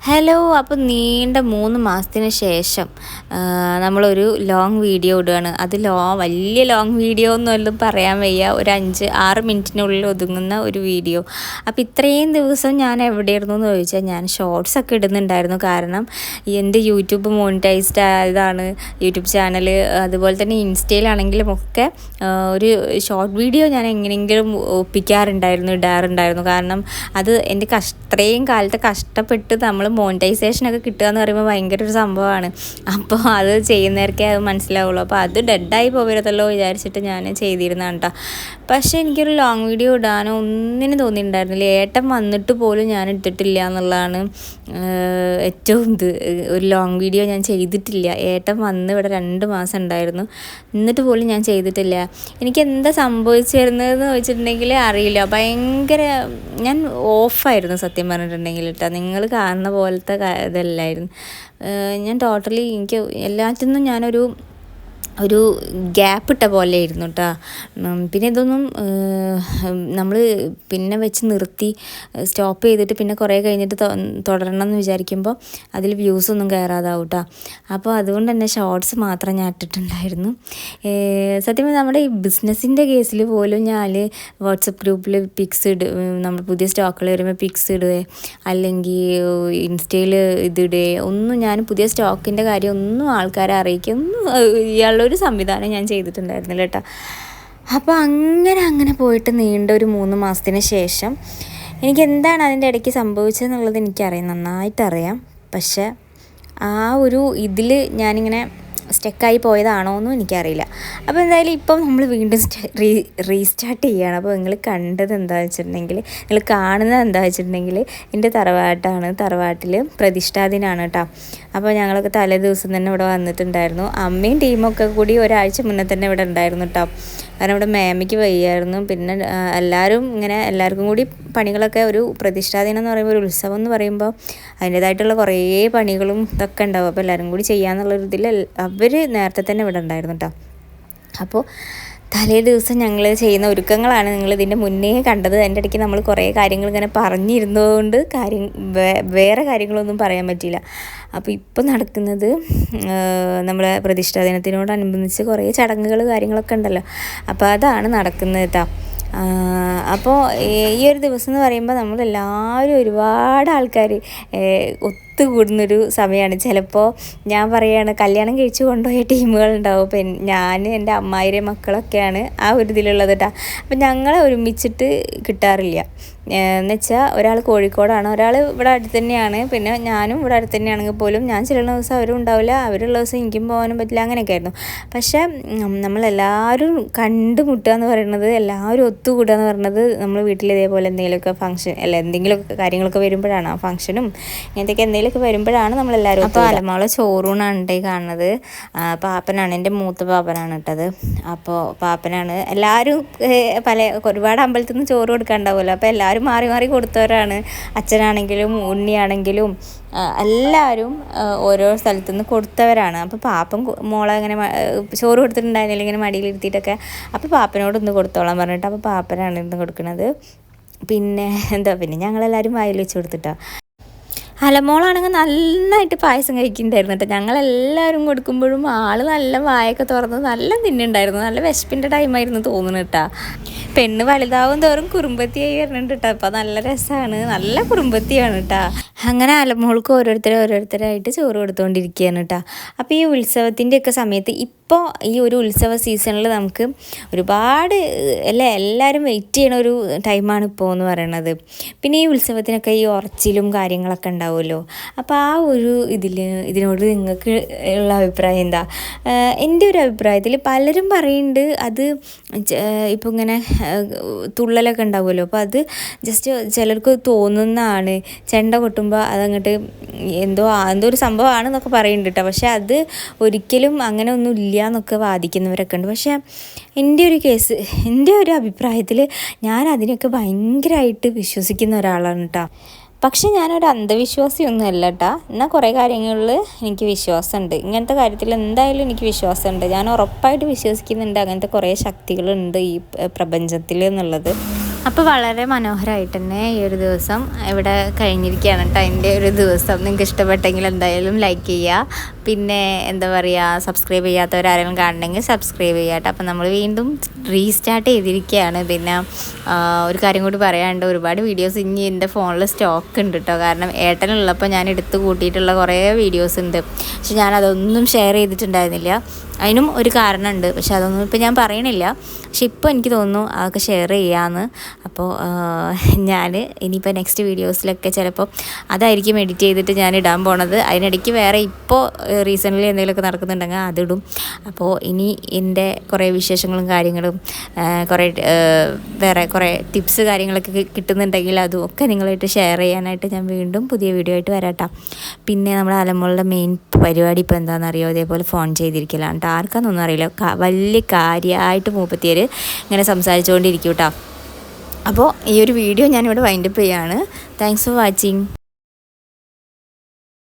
Hello. അപ്പോൾ നീണ്ട 3 മാസത്തിന് ശേഷം നമ്മളൊരു ലോങ് വീഡിയോ ഇടുകയാണ്. അത് വലിയ ലോങ് വീഡിയോ ഒന്നും പറയാൻ വയ്യ, ഒരു 5-6 മിനിറ്റിനുള്ളിൽ ഒതുങ്ങുന്ന ഒരു വീഡിയോ. അപ്പോൾ ഇത്രയും ദിവസം ഞാൻ എവിടെയായിരുന്നു എന്ന് ചോദിച്ചാൽ, ഞാൻ ഷോർട്സ് ഒക്കെ ഇടുന്നുണ്ടായിരുന്നു. കാരണം എൻ്റെ യൂട്യൂബ് മോണിറ്റൈസ്ഡ് ആയതാണ്, യൂട്യൂബ് ചാനൽ. അതുപോലെ തന്നെ ഇൻസ്റ്റയിലാണെങ്കിലും ഒക്കെ ഒരു ഷോർട്ട് വീഡിയോ ഞാൻ എങ്ങനെയെങ്കിലും ഇടാറുണ്ടായിരുന്നു. കാരണം അത് എൻ്റെ ഇത്രയും കാലത്തെ കഷ്ടപ്പെട്ട് നമ്മൾ മോണിറ്റൈസേഷനൊക്കെ കിട്ടുക എന്ന് പറയുമ്പോൾ ഭയങ്കര ഒരു സംഭവമാണ്. അപ്പോൾ അത് ചെയ്യുന്നവർക്കേ അത് മനസ്സിലാവുള്ളൂ. അപ്പോൾ അത് ഡെഡായി പോകരുതല്ലോ വിചാരിച്ചിട്ട് ഞാൻ ചെയ്തിരുന്നതാണ് കേട്ടോ. പക്ഷേ എനിക്കൊരു ലോങ് വീഡിയോ ഇടാനോ ഒന്നിനും തോന്നിയിട്ടുണ്ടായിരുന്നില്ല. ഏട്ടൻ വന്നിട്ട് പോലും ഞാൻ ഇട്ടിട്ടില്ല എന്നുള്ളതാണ് ഏറ്റവും ഒരു ലോങ് വീഡിയോ ഞാൻ ചെയ്തിട്ടില്ല. ഏട്ടൻ വന്ന് ഇവിടെ 2 മാസം ഉണ്ടായിരുന്നു, എന്നിട്ട് പോലും ഞാൻ ചെയ്തിട്ടില്ല. എനിക്ക് എന്താ സംഭവിച്ചിരുന്നതെന്ന് ചോദിച്ചിട്ടുണ്ടെങ്കിൽ അറിയില്ല. ഞാൻ ഓഫായിരുന്നു സത്യം പറഞ്ഞിട്ടുണ്ടെങ്കിൽ കേട്ടോ. നിങ്ങൾ കാണുന്ന പോലത്തെ ഇതല്ലായിരുന്നു ഞാൻ. ടോട്ടലി എനിക്ക് എല്ലാറ്റിനും ഞാനൊരു ഗ്യാപ്പ് ഇട്ട പോലെ ആയിരുന്നു കേട്ടോ. പിന്നെ ഇതൊന്നും നമ്മൾ പിന്നെ വെച്ച് നിർത്തി സ്റ്റോപ്പ് ചെയ്തിട്ട് പിന്നെ കുറേ കഴിഞ്ഞിട്ട് തുടരണം എന്ന് വിചാരിക്കുമ്പോൾ അതിൽ വ്യൂസൊന്നും കയറാതാവും കേട്ടോ. അപ്പോൾ അതുകൊണ്ട് തന്നെ ഷോർട്സ് മാത്രം ഞാൻ ഇട്ടിട്ടുണ്ടായിരുന്നു. സത്യം നമ്മുടെ ഈ ബിസിനസ്സിൻ്റെ കേസിൽ പോലും ഞാൻ വാട്സപ്പ് ഗ്രൂപ്പിൽ പിക്സ് നമ്മൾ പുതിയ സ്റ്റോക്കുകൾ വരുമ്പോൾ പിക്സ് ഇടുകയെ അല്ലെങ്കിൽ ഇൻസ്റ്റയിൽ ഒന്നും ഞാൻ പുതിയ സ്റ്റോക്കിൻ്റെ കാര്യം ഒന്നും ആൾക്കാരെ അറിയിക്കും ഒരു സംവിധാനം ഞാൻ ചെയ്തിട്ടുണ്ടായിരുന്നില്ല കേട്ടോ. അപ്പോൾ അങ്ങനെ പോയിട്ട് നീണ്ട ഒരു 3 മാസത്തിന് ശേഷം എനിക്ക് എന്താണ് അതിൻ്റെ ഇടയ്ക്ക് സംഭവിച്ചതെന്നുള്ളത് എനിക്കറിയാം, നന്നായിട്ടറിയാം. പക്ഷേ ആ ഒരു ഇതിൽ ഞാനിങ്ങനെ സ്റ്റക്കായി പോയതാണോ എന്നും എനിക്കറിയില്ല. അപ്പോൾ എന്തായാലും ഇപ്പം നമ്മൾ വീണ്ടും റീസ്റ്റാർട്ട് ചെയ്യുകയാണ്. അപ്പോൾ നിങ്ങൾ കണ്ടത് എന്താണെന്ന് വെച്ചിട്ടുണ്ടെങ്കിൽ, നിങ്ങൾ കാണുന്നത് എന്താണെന്ന് വെച്ചിട്ടുണ്ടെങ്കിൽ, എൻ്റെ തറവാട്ടാണ്. തറവാട്ടിൽ പ്രതിഷ്ഠാ ദിനമാണ് കേട്ടോ. അപ്പോൾ ഞങ്ങളൊക്കെ തലേ ദിവസം തന്നെ ഇവിടെ വന്നിട്ടുണ്ടായിരുന്നു. അമ്മയും ടീമൊക്കെ കൂടി ഒരാഴ്ച മുന്നേ തന്നെ ഇവിടെ ഉണ്ടായിരുന്നു കേട്ടോ. കാരണം ഇവിടെ മേമയ്ക്ക് വയ്യായിരുന്നു. പിന്നെ എല്ലാവർക്കും കൂടി പണികളൊക്കെ, ഒരു പ്രതിഷ്ഠാ ദിനം എന്ന് പറയുമ്പോൾ, ഒരു ഉത്സവം എന്ന് പറയുമ്പോൾ അതിൻ്റേതായിട്ടുള്ള കുറേ പണികളും ഇതൊക്കെ ഉണ്ടാവും. അപ്പോൾ എല്ലാവരും കൂടി ചെയ്യാന്നുള്ളൊരു ഇതിൽ അവർ നേരത്തെ തന്നെ ഇവിടെ ഉണ്ടായിരുന്നു കേട്ടോ. അപ്പോൾ തലേ ദിവസം ഞങ്ങൾ ചെയ്യുന്ന ഒരുക്കങ്ങളാണ് നിങ്ങൾ ഇതിൻ്റെ മുന്നേ കണ്ടത്. അതിൻ്റെ ഇടയ്ക്ക് നമ്മൾ കുറേ കാര്യങ്ങൾ ഇങ്ങനെ പറഞ്ഞിരുന്നതുകൊണ്ട് വേറെ കാര്യങ്ങളൊന്നും പറയാൻ പറ്റിയില്ല. അപ്പോൾ ഇപ്പോൾ നടക്കുന്നത് നമ്മളെ പ്രതിഷ്ഠാ ദിനത്തിനോടനുബന്ധിച്ച് കുറേ ചടങ്ങുകൾ കാര്യങ്ങളൊക്കെ ഉണ്ടല്ലോ. അപ്പോൾ അതാണ് നടക്കുന്നത് കേട്ടോ. അപ്പോൾ ഈ ഒരു ദിവസം എന്ന് പറയുമ്പോൾ നമ്മളെല്ലാവരും ഒരുപാട് ആൾക്കാർ ഒത്തുകൂടുന്നൊരു സമയമാണ്. ചിലപ്പോൾ ഞാൻ പറയുകയാണ്, കല്യാണം കഴിച്ച് കൊണ്ടുപോയ ടീമുകളുണ്ടാവും. അപ്പം ഞാൻ എൻ്റെ അമ്മായിരെ മക്കളൊക്കെയാണ് ആ ഒരു ഇതിലുള്ളത് കേട്ടോ. അപ്പം ഞങ്ങളെ ഒരുമിച്ചിട്ട് കിട്ടാറില്ല. എന്നുവെച്ചാൽ ഒരാൾ കോഴിക്കോടാണ്, ഒരാൾ ഇവിടെ അടുത്ത് തന്നെയാണ്. പിന്നെ ഞാനും ഇവിടെ അടുത്ത് തന്നെയാണെങ്കിൽ പോലും ഞാൻ ചില ദിവസം അവരും ഉണ്ടാവില്ല, അവരുള്ള ദിവസം എനിക്കും പോകാനും പറ്റില്ല. അങ്ങനെയൊക്കെ ആയിരുന്നു. പക്ഷേ നമ്മളെല്ലാവരും കണ്ടുമുട്ടുക എന്ന് പറയുന്നത്, എല്ലാവരും ഒത്തുകൂടുക എന്ന് പറയുന്നത് നമ്മൾ വീട്ടിൽ ഇതേപോലെ എന്തെങ്കിലുമൊക്കെ ഫംഗ്ഷൻ എന്തെങ്കിലുമൊക്കെ കാര്യങ്ങളൊക്കെ വരുമ്പോഴാണ്, ആ ഫംഗ്ഷനും ഇങ്ങനത്തെയൊക്കെ എന്തെങ്കിലുമൊക്കെ വരുമ്പോഴാണ് നമ്മളെല്ലാവരും. അപ്പോൾ അലമോളെ ചോറൂണാണ് ഈ കാണുന്നത്. പാപ്പനാണ്, എൻ്റെ മൂത്ത പാപ്പനാണ് ഇട്ടത്. അപ്പോൾ പാപ്പനാണ്. എല്ലാവരും ഒരുപാട് അമ്പലത്തിൽ നിന്ന് ചോറ് കൊടുക്കാനുണ്ടാവുമല്ലോ. അപ്പോൾ എല്ലാവരും മാറി മാറി കൊടുത്തവരാണ്. അച്ഛനാണെങ്കിലും ഉണ്ണിയാണെങ്കിലും എല്ലാവരും ഓരോ സ്ഥലത്തു നിന്ന് കൊടുത്തവരാണ്. അപ്പോൾ പാപ്പൻ മോളെ ഇങ്ങനെ ചോറ് കൊടുത്തിട്ടുണ്ടായിരുന്നില്ല, ഇങ്ങനെ മടിയിലിരുത്തിയിട്ടൊക്കെ. അപ്പോൾ പാപ്പനോട് ഒന്ന് കൊടുത്തോളാൻ പറഞ്ഞിട്ട് അപ്പോൾ പാപ്പനാണ് ഇന്ന് കൊടുക്കുന്നത്. പിന്നെ ഞങ്ങളെല്ലാവരും വായിൽ വെച്ച് കൊടുത്തിട്ടാണ്. അലമോളാണെങ്കിൽ നന്നായിട്ട് പായസം കഴിക്കുന്നുണ്ടായിരുന്നു കേട്ടോ. ഞങ്ങളെല്ലാവരും കൊടുക്കുമ്പോഴും ആൾ നല്ല വായൊക്കെ തുറന്ന് നല്ല തിന്നുണ്ടായിരുന്നു. നല്ല വിശപ്പിൻ്റെ ടൈമായിരുന്നു തോന്നുന്നു കേട്ടോ. പെണ്ണ് വലുതാവും തോറും കുറുമ്പത്തിയായി വരുന്നുണ്ട് കേട്ടോ. അപ്പോൾ നല്ല രസമാണ്, നല്ല കുറുമ്പത്തിയാണ് കേട്ടോ. അങ്ങനെ അലമോൾക്ക് ഓരോരുത്തരായിട്ട് ചോറ് കൊടുത്തുകൊണ്ടിരിക്കുകയാണ് കേട്ടോ. അപ്പോൾ ഈ ഉത്സവത്തിൻ്റെയൊക്കെ സമയത്ത്, ഇപ്പോൾ ഈ ഒരു ഉത്സവ സീസണിൽ നമുക്ക് ഒരുപാട് എല്ലാവരും വെയിറ്റ് ചെയ്യണ ഒരു ടൈമാണ് ഇപ്പോൾ എന്ന് പറയണത്. പിന്നെ ഈ ഉത്സവത്തിനൊക്കെ ഈ ഉറച്ചിലും കാര്യങ്ങളൊക്കെ ഉണ്ടാവുമല്ലോ. അപ്പോൾ ആ ഒരു ഇതിനോട് നിങ്ങൾക്ക് ഉള്ള അഭിപ്രായം എന്താ? എൻ്റെ ഒരു അഭിപ്രായത്തിൽ പലരും പറയുന്നുണ്ട് അത് ഇപ്പോൾ ഇങ്ങനെ തുള്ളലൊക്കെ ഉണ്ടാവുമല്ലോ. അപ്പോൾ അത് ജസ്റ്റ് ചിലർക്ക് തോന്നുന്നതാണ്, ചെണ്ട കൊട്ടുമ്പോൾ അതങ്ങോട്ട് എന്തോ ഒരു സംഭവമാണെന്നൊക്കെ പറയുന്നുണ്ട് കേട്ടോ. പക്ഷെ അത് ഒരിക്കലും അങ്ങനെ ഒന്നും ഇല്ല എന്നൊക്കെ വാദിക്കുന്നവരൊക്കെ ഉണ്ട്. പക്ഷേ എൻ്റെ ഒരു അഭിപ്രായത്തിൽ ഞാൻ അതിനൊക്കെ ഭയങ്കരമായിട്ട് വിശ്വസിക്കുന്ന ഒരാളാണ് കേട്ടോ. പക്ഷെ ഞാനൊരു അന്ധവിശ്വാസിയൊന്നും അല്ല കേട്ടോ. എന്നാൽ കുറേ കാര്യങ്ങളിൽ എനിക്ക് വിശ്വാസമുണ്ട്. ഇങ്ങനത്തെ കാര്യത്തിൽ എന്തായാലും എനിക്ക് വിശ്വാസമുണ്ട്. ഞാൻ ഉറപ്പായിട്ട് വിശ്വസിക്കുന്നുണ്ട് അങ്ങനത്തെ കുറേ ശക്തികളുണ്ട് ഈ പ്രപഞ്ചത്തിൽ എന്നുള്ളത്. അപ്പോൾ വളരെ മനോഹരമായിട്ട് തന്നെ ഈ ഒരു ദിവസം ഇവിടെ കഴിഞ്ഞിരിക്കുകയാണ് കേട്ടോ. എൻ്റെ ഒരു ദിവസം നിങ്ങൾക്ക് ഇഷ്ടപ്പെട്ടെങ്കിൽ എന്തായാലും ലൈക്ക് ചെയ്യുക. പിന്നെ എന്താ പറയുക, സബ്സ്ക്രൈബ് ചെയ്യാത്തവരാരെങ്കിലും കാണണമെങ്കിൽ സബ്സ്ക്രൈബ് ചെയ്യുക കേട്ടോ. അപ്പോൾ നമ്മൾ വീണ്ടും റീസ്റ്റാർട്ട് ചെയ്തിരിക്കുകയാണ്. പിന്നെ ഒരു കാര്യം കൂടി പറയാനുണ്ട്, ഒരുപാട് വീഡിയോസ് ഇനി എൻ്റെ ഫോണിൽ സ്റ്റോക്ക് ഉണ്ട് കേട്ടോ. കാരണം ഏട്ടനുള്ളപ്പോൾ ഞാൻ എടുത്ത് കൂട്ടിയിട്ടുള്ള കുറേ വീഡിയോസ് ഉണ്ട്. പക്ഷെ ഞാനതൊന്നും ഷെയർ ചെയ്തിട്ടുണ്ടായിരുന്നില്ല. അതിനും ഒരു കാരണമുണ്ട്, പക്ഷെ അതൊന്നും ഇപ്പോൾ ഞാൻ പറയണില്ല. പക്ഷെ ഇപ്പോൾ എനിക്ക് തോന്നുന്നു അതൊക്കെ ഷെയർ ചെയ്യാമെന്ന്. അപ്പോൾ ഞാൻ ഇനിയിപ്പോൾ നെക്സ്റ്റ് വീഡിയോസിലൊക്കെ ചിലപ്പോൾ അതായിരിക്കും എഡിറ്റ് ചെയ്തിട്ട് ഞാൻ ഇടാൻ പോണത്. അതിനിടയ്ക്ക് വേറെ ഇപ്പോൾ റീസെൻ്റ്ലി എന്തെങ്കിലുമൊക്കെ നടക്കുന്നുണ്ടെങ്കിൽ അതിടും. അപ്പോൾ ഇനി എൻ്റെ കുറേ വിശേഷങ്ങളും കാര്യങ്ങളും വേറെ കുറേ ടിപ്സ് കാര്യങ്ങളൊക്കെ കിട്ടുന്നുണ്ടെങ്കിൽ അതും ഒക്കെ നിങ്ങളായിട്ട് ഷെയർ ചെയ്യാനായിട്ട് ഞാൻ വീണ്ടും പുതിയ വീഡിയോ ആയിട്ട് വരാട്ടോ. പിന്നെ നമ്മുടെ അലമോളുടെ മെയിൻ പരിപാടി ഇപ്പോൾ എന്താണെന്നറിയോ, ഇതേപോലെ ഫോൺ ചെയ്തിരിക്കലാണ് കേട്ടോ. ആർക്കാന്നൊന്നും അറിയില്ല, വലിയ കാര്യമായിട്ട് മൂപ്പത്തിയർ ഇങ്ങനെ സംസാരിച്ചുകൊണ്ടിരിക്കും കേട്ടോ. അപ്പോൾ ഈ ഒരു വീഡിയോ ഞാനിവിടെ വൈൻഡപ്പ് ചെയ്യാണ്. Thanks for watching.